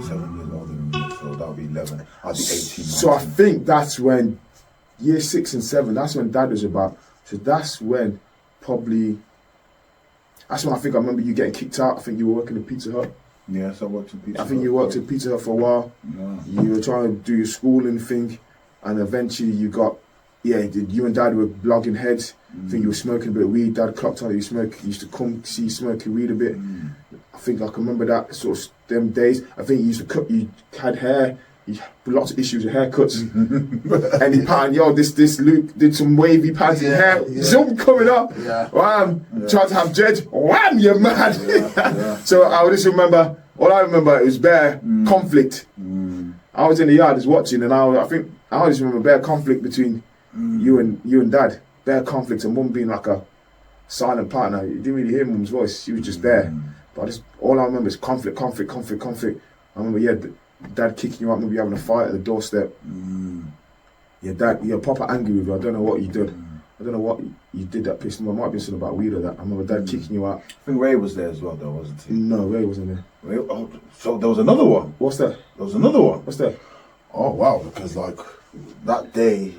7 years older than me, so that'll be 11. I'll be 18. So 19. I think that's when year 6 and 7. That's when Dad was about. So that's when probably. That's when I think I remember you getting kicked out. I think you were working at Pizza Hut. Yes, I worked in Pizza Hut. I think you worked at Pizza Hut for a while. Yeah. You were trying to do your schooling thing, and eventually you got. Yeah, you and Dad were blogging heads. I think you were smoking a bit of weed. Dad clocked on that you smoke. He used to come see you smoking weed a bit. I think I can remember that sort of them days. I think you used to cut. You had hair. You had lots of issues with haircuts. Any pattern, yo, this Luke did some wavy pattern hair. Zoom coming up. Wham. Tried to have dreads. Wham, you're mad. So I just remember. All I remember it was bare conflict. I was in the yard just watching, and I think I just remember bare conflict between. You and Dad, bare conflict, and Mum being like a silent partner. You didn't really hear Mum's voice; she was just there. But all I remember is conflict. I remember, Dad kicking you out, maybe having a fight at the doorstep. Yeah, Dad, you're proper angry with you. I don't know what you did. I don't know what you did that pissed me off. Might have been something about weed or that. I remember Dad kicking you out. I think Ray was there as well, though, wasn't he? No, Ray wasn't there. Ray, so there was another one. What's that? There was another one. What's that? Oh wow! Because like that day.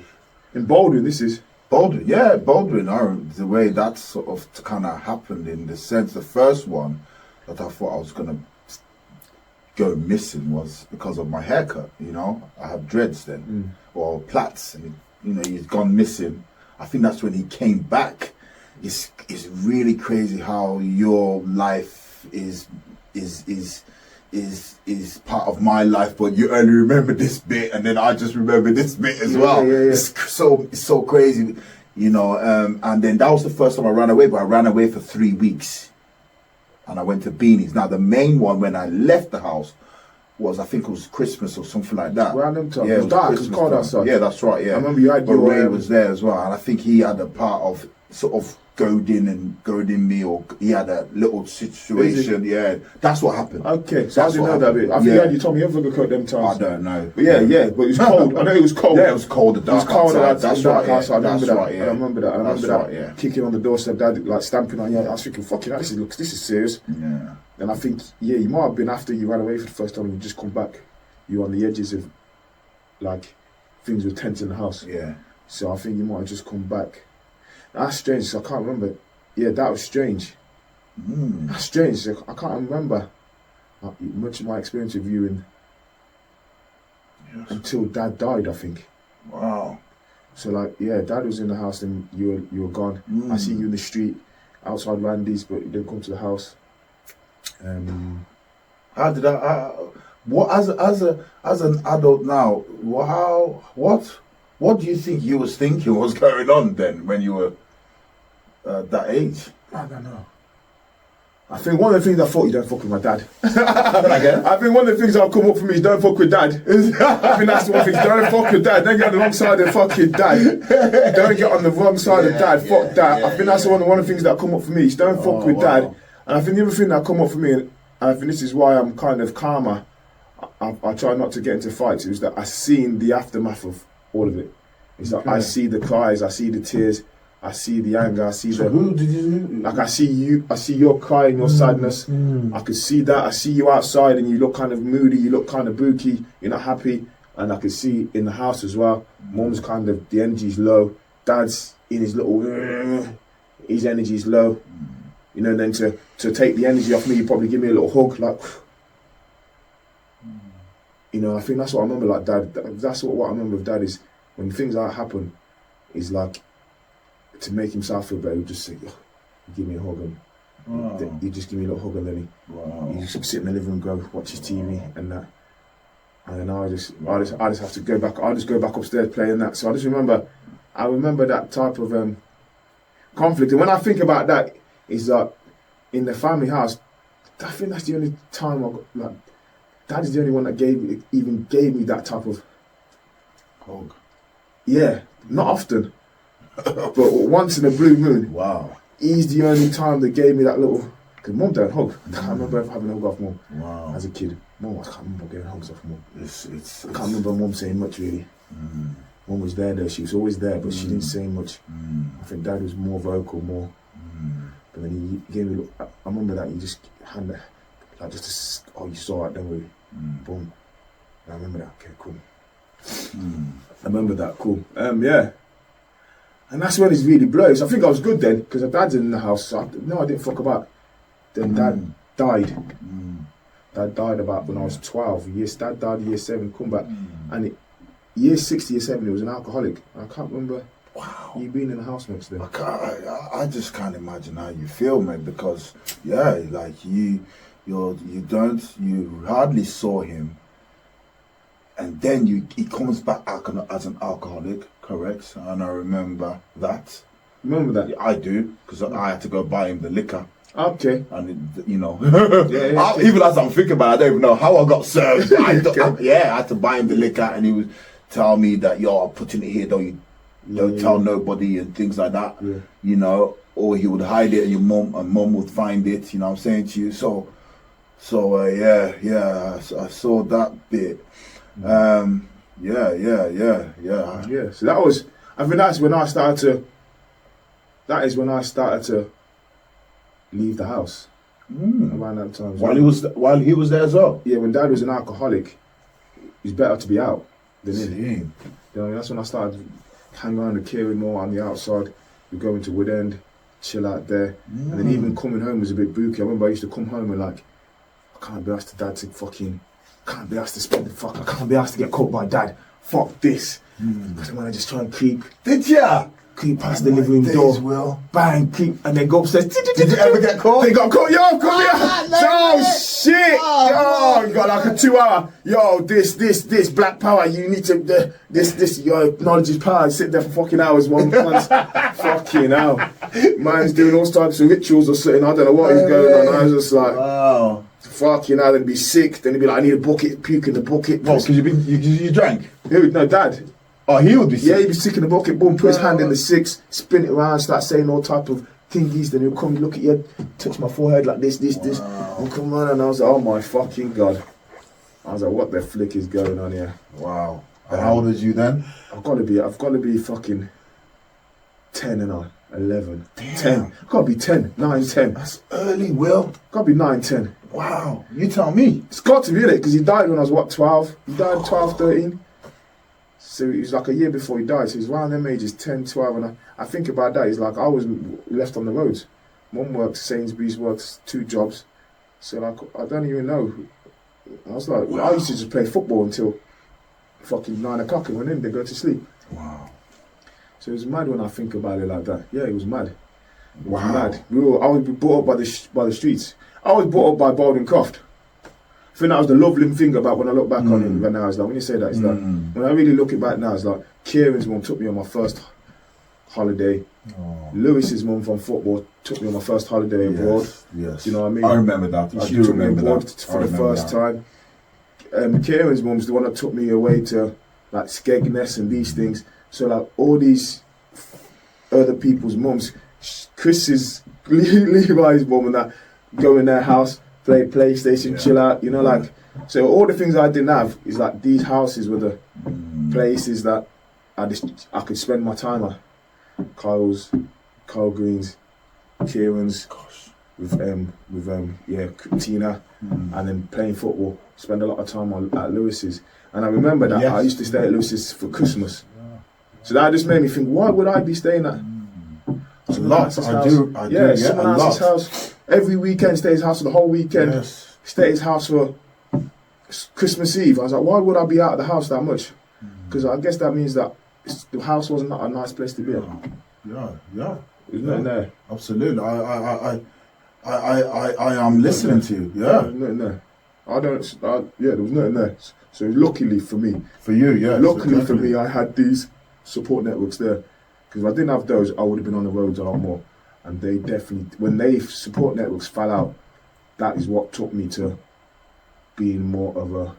In Baldwin, this is? Baldwin, the way that sort of kind of happened in the sense, the first one that I thought I was going to go missing was because of my haircut, I have dreads then, or plaits, and, he's gone missing. I think that's when he came back. It's really crazy how your life is part of my life, but you only remember this bit, and then I just remember this bit as well. Yeah. It's so crazy, and then that was the first time I ran away, but I ran away for 3 weeks, and I went to Beanies. Now the main one when I left the house was, I think it was Christmas or something like that. Random time. Yeah, it was dark. It was cold outside. Yeah, that's right. Yeah, I remember you had but Ray was there as well, and I think he had a part of sort of goading me, or he had a little situation. Yeah, that's what happened. Okay, so I didn't know that bit. I think you told me everything could them times. I don't know. But but it was cold. I know it was cold. Yeah, it was cold. It was cold outside. That's right. I remember that. Right, yeah. I remember that. Kicking on the doorstep, Dad like stamping on you. I was thinking, fucking hell, this is serious. Yeah. And I think, you might have been after you ran away for the first time and you just come back. You were on the edges of, like, things were tense in the house. Yeah. So I think you might have just come back. That's strange. So I can't remember. Yeah, that was strange. That's strange. So I can't remember much of my experience with you until Dad died, I think. Wow. So Dad was in the house and you were gone. I see you in the street outside Randy's, but you didn't come to the house. How did what as an adult now? What do you think you was thinking was going on then when you were that age? I don't know. I think one of the things I thought, you don't fuck with my dad. I think one of the things that'll come up for me is don't fuck with dad. I think that's the one thing. Don't fuck with dad. Don't get on the wrong side of fucking dad. Don't get on the wrong side of dad. Fuck that. I think that's one of the things that come up for me is don't fuck with dad. And I think the other thing that come up for me, and I think this is why I'm kind of calmer, I try not to get into fights, is that I've seen the aftermath of all of it. It's that I see the cries, I see the tears, I see the anger, I see who did you... Like I see your crying, your sadness. I could see that. I see you outside and you look kind of moody, you look kind of booky, you're not happy. And I could see in the house as well, Mum's kind of, the energy's low. Dad's in his little, his energy's low. And then to take the energy off me, you probably give me a little hug, like, I think that's what I remember, like Dad. That's what I remember of Dad is when things like that happen, is like to make himself feel better. He just say, give me a hug, and he just give me a little hug, and then he just sit in the living room, go watch his TV and that. And then I just have to go back. I just go back upstairs playing that. So I remember that type of conflict. And when I think about that, is that in the family house, I think that's the only time I got, like, Dad is the only one that gave me that type of hug. Yeah, not often, but once in a blue moon. Wow. He's the only time that gave me that little. Because Mum don't hug. I can't remember ever having a hug off Mum. Wow. As a kid, Mum, I can't remember getting hugs off Mum. I can't remember Mum saying much really. Mum was there though. She was always there, but she didn't say much. I think Dad was more vocal, more. But then he gave me. I remember that he just handed, like you saw it, don't we? Boom. I remember that. Okay, cool. I remember that. Cool. Yeah. And that's when it's really blows. I think I was good then because dad's in the house. So I didn't fuck about. Then dad died. Dad died about when I was 12. Dad died year 7. Come back, and year 6 to year 7, he was an alcoholic. I can't remember. Wow. You being in the house next then. I just can't imagine how you feel, man. Because like you hardly saw him, and then he comes back as an alcoholic, correct? And I remember that. Remember that? I do, because I had to go buy him the liquor. Okay. And you know, Yeah. even as I'm thinking about it, I don't even know how I got served. I had to buy him the liquor, and he would tell me that, I'm putting it here, don't tell nobody and things like that. Yeah. You know, or he would hide it, and mom would find it. You know what I'm saying to you? So I saw that bit. Yeah. So that was. I think that's when I started to. That is when I started to leave the house. Around that time. While he was there as well. Yeah, when Dad was an alcoholic, it's better to be out than in. Same. You know, that's when I started hanging around the Kieran more on the outside. We go into Woodend, chill out there, and then even coming home was a bit booky. I remember I used to come home and like, I can't be asked to Dad to can't be asked to spend the fuck. I can't be asked to get caught by Dad. Fuck this. Because then when I just try and creep. Did ya? Creep past the living room door, Will. bang, creep, and then go upstairs. Did you ever get caught? They got caught, come here. Shit. You got like a 2 hour. This black power. You need to, your knowledge is power. Sit there for fucking hours. Fucking hell. Man's doing all types of rituals or something. I don't know what is going on. I was just like, wow. Fucking hell, then be sick. Then he'd be like, I need a bucket, puke in the bucket. What, because you drank? No, Dad. Oh, he would be sick. Yeah, he'd be sick in the bucket, boom, put his hand in the 6, spin it around, start saying all type of thingies, then he'll come look at you, touch my forehead like this, and come on, and I was like, oh my fucking God. I was like, what the flick is going on here? Wow. And how old was you then? I've got to be fucking 10 and 11. Damn. 10. I've got to be 10, 9, 10. That's early, Will. Got to be 9, 10. Wow. You tell me. It's got to be, innit? Because he died when I was, 12? He died 12, 13. So it was like a year before he died. So he's around them ages, 10, 12. And I think about that. He's like, I was left on the roads. Mum works, Sainsbury's works 2 jobs. So like, I don't even know. I was like, I used to just play football until fucking 9 o'clock, and then they go to sleep. Wow. So it was mad when I think about it like that. Yeah, it was mad. It was Wow. mad. I was brought up by the streets. I was brought up by Baldwin Croft. I think that was the lovely thing about when I look back on it right now. It's like, when you say that, it's like, when I really look it back now, it's like, Kieran's mum took me on my first holiday. Oh. Lewis's mum from football took me on my first holiday abroad. Yes. Do you know what I mean? I remember that. She took me abroad for the first time. Kieran's mum's the one that took me away to like Skegness and these things. So like all these other people's mums, Chris's, Levi's mum and that, go in their house, play PlayStation, chill out, you know, like, so all the things I didn't have is like these houses were the places that I could spend my time at. Kyle Green's, Kieran's, with Tina, and then playing football. Spend a lot of time at Lewis's, and I remember that I used to stay at Lewis's for Christmas. So that just made me think, why would I be staying at a lot? I do. Someone else's house every weekend. Stay at his house for the whole weekend. Yes. Stay at his house for Christmas Eve. I was like, why would I be out of the house that much? Because I guess that means that the house wasn't a nice place to be at. Yeah. There's nothing there. Absolutely. I am listening to you. Yeah. There's nothing there. There was nothing there. So luckily for me. For you, yeah. Luckily for me, I had these support networks there. Because if I didn't have those, I would have been on the roads a lot more. And they definitely, when they support networks fell out, that is what took me to being more of a,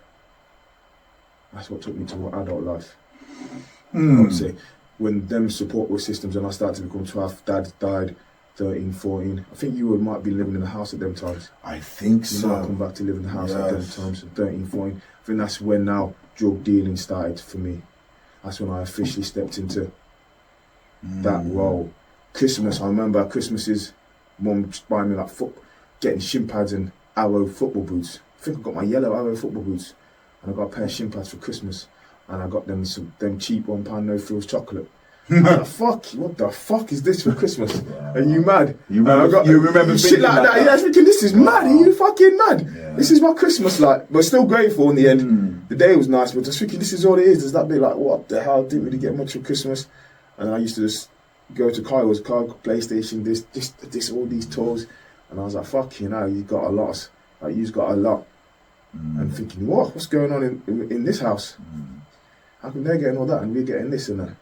that's what took me to an adult life. I would say. When them support systems and I started to become 12, Dad died 13, 14. I think you might be living in the house at them times. I think so. You might come back to live in the house at them times, 13, 14. I think that's when now drug dealing started for me. That's when I officially stepped into that role. Christmas, I remember Christmases, Mum just buying me like getting shin pads and Arrow football boots think I got my yellow Arrow football boots, and I got a pair of shin pads for Christmas, and I got them cheap £1 no frills chocolate. Fuck, what the fuck is this for Christmas? Are you mad? You remember shit like that? Yeah, I was thinking, this is mad. Are you fucking mad? Yeah. This is my Christmas, like, but still grateful in the end. The day was nice, but just thinking, this is all it is. There's that bit like, what the hell? Didn't really get much for Christmas, and I used to just go to Kai's car, PlayStation, this, all these tours, and I was like, fuck, you know, you got a lot. Like, you've got a lot, and thinking, what's going on in this house? How come they're getting all that and we're getting this and that?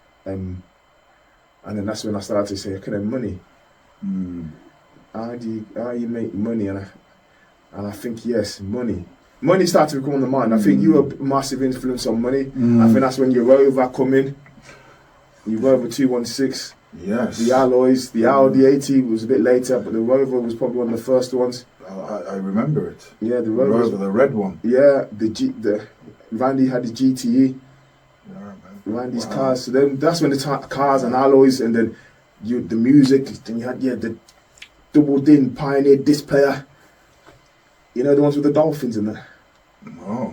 And then that's when I started to say, okay, then money. How you make money? And I think, yes, money. Money started to become on the mind. I think you were a massive influence on money. I think that's when your Rover come in. Your Rover 216. Yes. The alloys, the Audi 80 was a bit later, but the Rover was probably one of the first ones. I remember it. Yeah, the Rover, the red one. Yeah, the Randy had the GTE. Randy's cars. So then that's when the cars and alloys, and then the music. Then you had the double din Pioneer disc player. You know, the ones with the dolphins in there. Oh,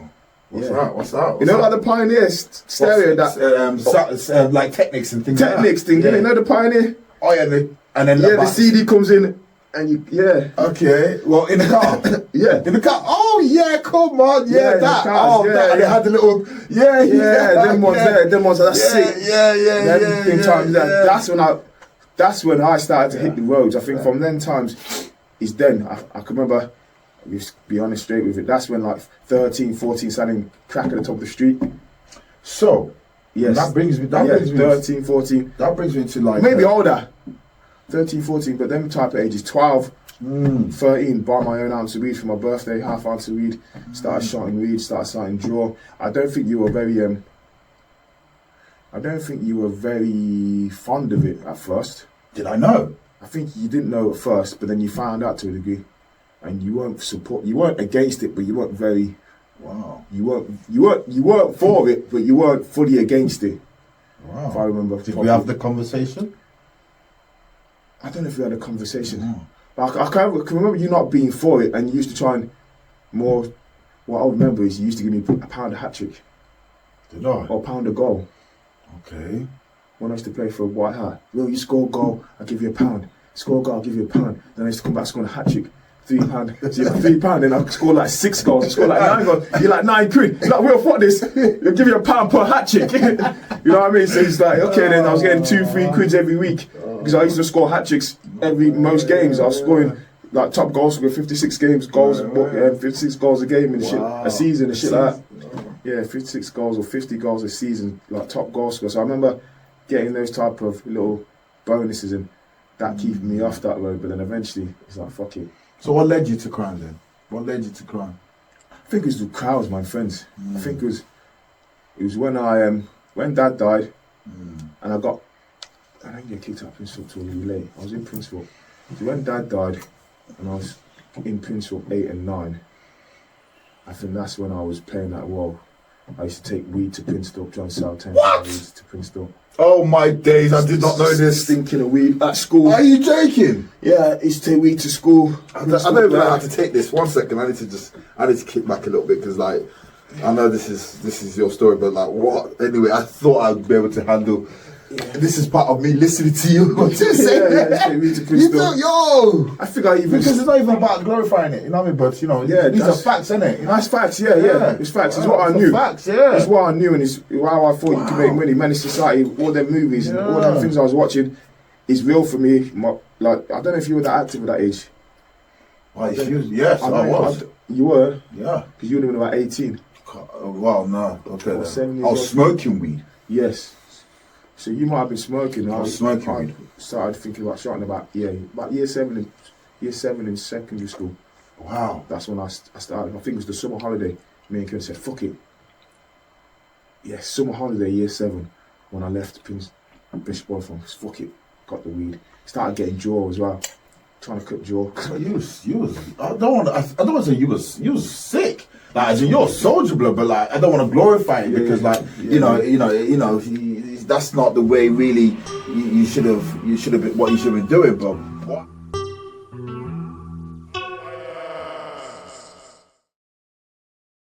what's that? You know, like the Pioneer stereo like Technics and things. Technics thing. Yeah. You know the Pioneer. Oh yeah, and then the CD comes in. And okay, well, in the car, in the car. Oh yeah, come on, that. That. And they had the little, them ones, that's sick. That's when I started to hit the roads. I think from then times, is then I can remember. Just be honest, straight with it. That's when like 13, 14 selling crack at the top of the street. So yes, that brings me 13, 14. That brings me to like maybe older. 13, 14, but them type of ages, 12, 13, bought my own ounce of weed for my birthday, half ounce of weed, started shotting weed, started starting draw. I don't think you were very fond of it at first. Did I know? I think you didn't know at first, but then you found out to a degree, and you weren't against it, but you weren't very. Wow. You weren't for it, but you weren't fully against it. Wow. If I remember. Did we have the conversation? I don't know if we had a conversation. But I can remember you not being for it, and you used to try and more. What I remember is you used to give me a pound a hat trick. Did I? Or a pound a goal. Okay. When I used to play for White Hart, well, you score a goal, I'll give you a pound. Score a goal, I'll give you a pound. Then I used to come back scoring a hat trick. £3. So you have £3, then I score like 6 goals. I score like 9 goals. You're like £9. You're like, we'll fuck this. They'll give you a pound per hat trick. You know what I mean? So it's like, okay, then I was getting 2-3 quids every week because I used to score hat tricks most games. I was scoring like top goals for 56 games, 56 goals a game and shit, a season and shit like that. Yeah, 56 goals or 50 goals a season, like top goal scorer. So I remember getting those type of little bonuses and that keeping me off that road. But then eventually it's like, fuck it. So what led you to crime then? What led you to crime? I think it was the crowds, my friends. I think it was when Dad died, and I didn't get kicked out of principal till really late. I was in principal. So when Dad died, and I was in principal 8 and 9, I think that's when I was playing that role. I used to take weed to Princeton, John Southend. Weed to Princeton. Oh my days, I did not know this. Stinking of weed at school. Are you joking? Yeah, I used to take weed to school. I don't even know how to take this. 1 second, I need to kick back a little bit because like, I know this is your story, but like what? Anyway, I thought I'd be able to handle. Yeah. This is part of me listening to you. What you say? You thought, yo! I think I even because it's not even about glorifying it, you know what I mean? But you know, these are facts, isn't it? You know? That's facts, yeah. It's facts. It's what I knew. Facts, yeah. It's what I knew, and it's how I thought you could make money. Menace Society, all them movies and all them things I was watching is real for me. Like I don't know if you were that active at that age. Yes, I was. You were? Yeah. Because you would have been about 18. Well, no. Okay. I was smoking weed. Yes. So you might have been smoking. I was smoking weed. Started thinking about starting about year 7 in secondary school. Wow. That's when I started. I think it was the summer holiday. Me and Kim said, fuck it. Yeah, summer holiday, year 7, when I left Bishop Boyfriend. Fuck it. Got the weed. Started getting jaw as well. Trying to cut jaw. You was. I don't want to say you was sick. Like as in you're a soldier blood, but like I don't want to glorify it because like you know that's not the way really you should have been what you should have been doing. But what?